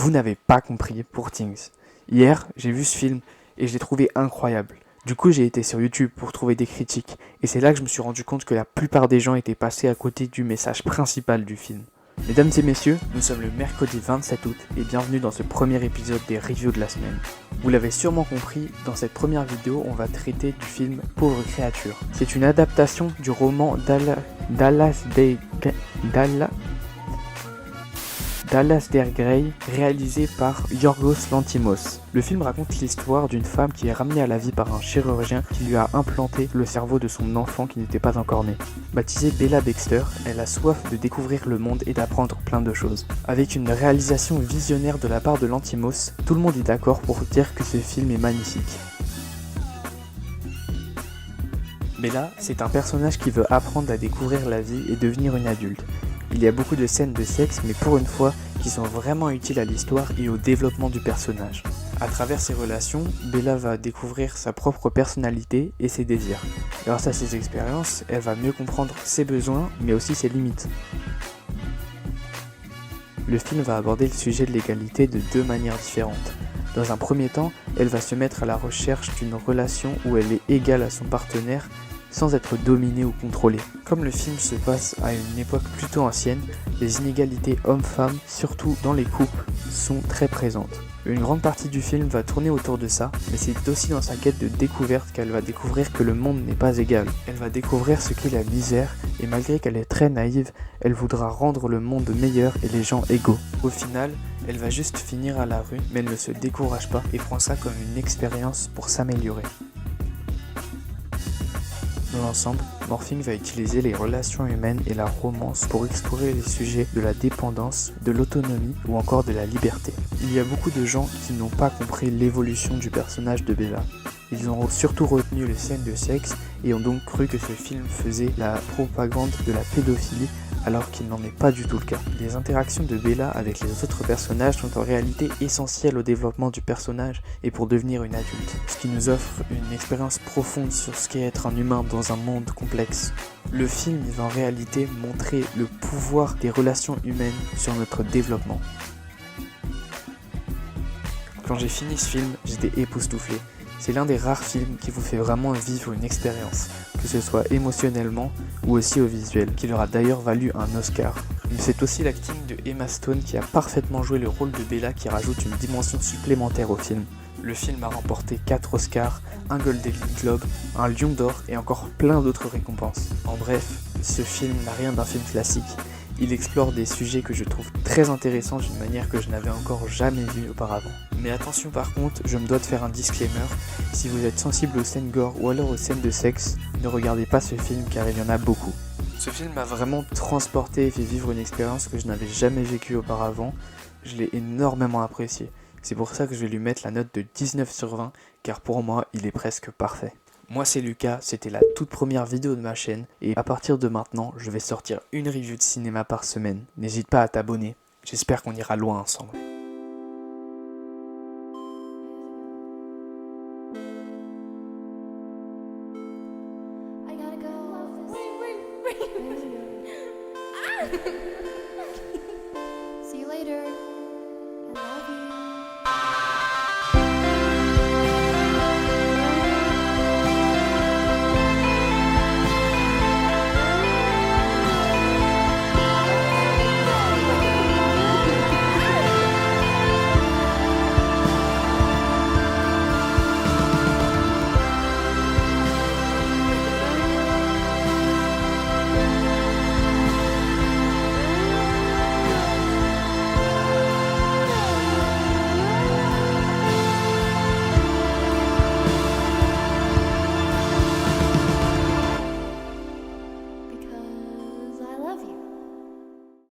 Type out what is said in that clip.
Vous n'avez pas compris Poor Things. Hier, j'ai vu ce film et je l'ai trouvé incroyable. Du coup, j'ai été sur YouTube pour trouver des critiques et c'est là que je me suis rendu compte que la plupart des gens étaient passés à côté du message principal du film. Mesdames et messieurs, nous sommes le mercredi 27 août et bienvenue dans ce premier épisode des reviews de la semaine. Vous l'avez sûrement compris, dans cette première vidéo, on va traiter du film Pauvre créature. C'est une adaptation du roman Dallas der Grey, réalisé par Yorgos Lanthimos. Le film raconte l'histoire d'une femme qui est ramenée à la vie par un chirurgien qui lui a implanté le cerveau de son enfant qui n'était pas encore né. Baptisée Bella Baxter, elle a soif de découvrir le monde et d'apprendre plein de choses. Avec une réalisation visionnaire de la part de Lanthimos, tout le monde est d'accord pour dire que ce film est magnifique. Bella, c'est un personnage qui veut apprendre à découvrir la vie et devenir une adulte. Il y a beaucoup de scènes de sexe, mais pour une fois, qui sont vraiment utiles à l'histoire et au développement du personnage. À travers ses relations, Bella va découvrir sa propre personnalité et ses désirs. Grâce à ses expériences, elle va mieux comprendre ses besoins, mais aussi ses limites. Le film va aborder le sujet de l'égalité de deux manières différentes. Dans un premier temps, elle va se mettre à la recherche d'une relation où elle est égale à son partenaire, sans être dominée ou contrôlée. Comme le film se passe à une époque plutôt ancienne, les inégalités hommes-femmes, surtout dans les couples, sont très présentes. Une grande partie du film va tourner autour de ça, mais c'est aussi dans sa quête de découverte qu'elle va découvrir que le monde n'est pas égal. Elle va découvrir ce qu'est la misère, et malgré qu'elle est très naïve, elle voudra rendre le monde meilleur et les gens égaux. Au final, elle va juste finir à la rue, mais elle ne se décourage pas et prend ça comme une expérience pour s'améliorer. Dans l'ensemble, Morphing va utiliser les relations humaines et la romance pour explorer les sujets de la dépendance, de l'autonomie ou encore de la liberté. Il y a beaucoup de gens qui n'ont pas compris l'évolution du personnage de Bella. Ils ont surtout retenu les scènes de sexe et ont donc cru que ce film faisait la propagande de la pédophilie alors qu'il n'en est pas du tout le cas. Les interactions de Bella avec les autres personnages sont en réalité essentielles au développement du personnage et pour devenir une adulte, ce qui nous offre une expérience profonde sur ce qu'est être un humain dans un monde complexe. Le film va en réalité montrer le pouvoir des relations humaines sur notre développement. Quand j'ai fini ce film, j'étais époustouflé. C'est l'un des rares films qui vous fait vraiment vivre une expérience, que ce soit émotionnellement ou aussi au visuel, qui leur a d'ailleurs valu un Oscar. Mais c'est aussi l'acting de Emma Stone qui a parfaitement joué le rôle de Bella qui rajoute une dimension supplémentaire au film. Le film a remporté 4 Oscars, un Golden Globe, un Lion d'Or et encore plein d'autres récompenses. En bref, ce film n'a rien d'un film classique. Il explore des sujets que je trouve très intéressants d'une manière que je n'avais encore jamais vue auparavant. Mais attention par contre, je me dois de faire un disclaimer, si vous êtes sensible aux scènes gore ou alors aux scènes de sexe, ne regardez pas ce film car il y en a beaucoup. Ce film m'a vraiment transporté et fait vivre une expérience que je n'avais jamais vécue auparavant, je l'ai énormément apprécié. C'est pour ça que je vais lui mettre la note de 19 sur 20 car pour moi il est presque parfait. Moi c'est Lucas, c'était la toute première vidéo de ma chaîne et à partir de maintenant, je vais sortir une review de cinéma par semaine. N'hésite pas à t'abonner, j'espère qu'on ira loin ensemble.